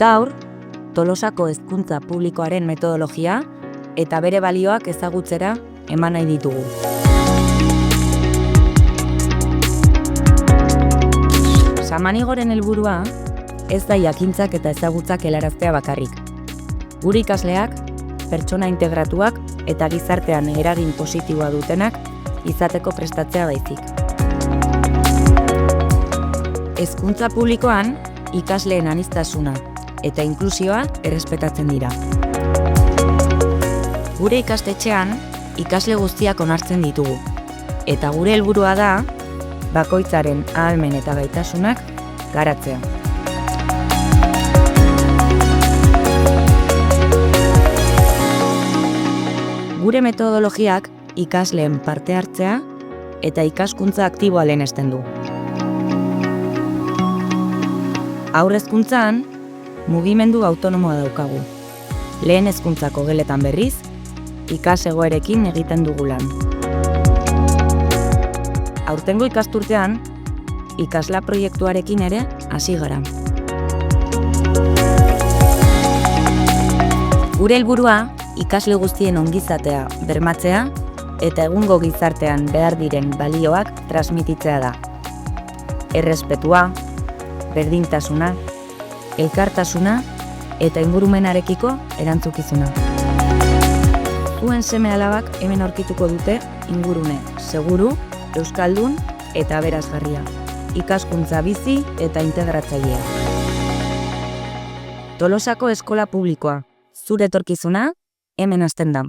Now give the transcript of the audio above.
Gaur, Tolosako hezkuntza publikoaren metodologia eta bere balioak ezagutzera eman nahi ditugu. Samanigoren helburua ez da jakintzak eta ezagutzak helaraztea bakarrik. Gure ikasleak, pertsona integratuak eta gizartean eragin positiboa dutenak izateko prestatzea baizik. Hezkuntza publikoan ikasleen aniztasuna eta inklusioa errespetatzen dira. Gure ikastetxean ikasle guztiak onartzen ditugu, eta gure helburua da bakoitzaren ahalmen eta gaitasunak garatzea. Gure metodologiak ikasleen parte hartzea eta ikaskuntza aktiboa lehenesten du. Haur hezkuntzan, mugimendu autonomoa daukagu. Lehen hezkuntzako geletan berriz, ikasegoerekin egiten dugu lan. Aurtengo ikasturtean, ikasla proiektuarekin ere hasi gara. Gure helburua, ikasle guztien ongizatea bermatzea eta egungo gizartean behar diren balioak transmititzea da. Errespetua, berdintasuna, elkartasuna eta ingurumenarekiko erantzukizuna. Zuen seme-alabak hemen aurkituko dute ingurune seguru, euskaldun eta aberasgarria, ikaskuntza bizi eta integratzailea. Tolosako eskola publikoa, zure etorkizuna hemen hasten da.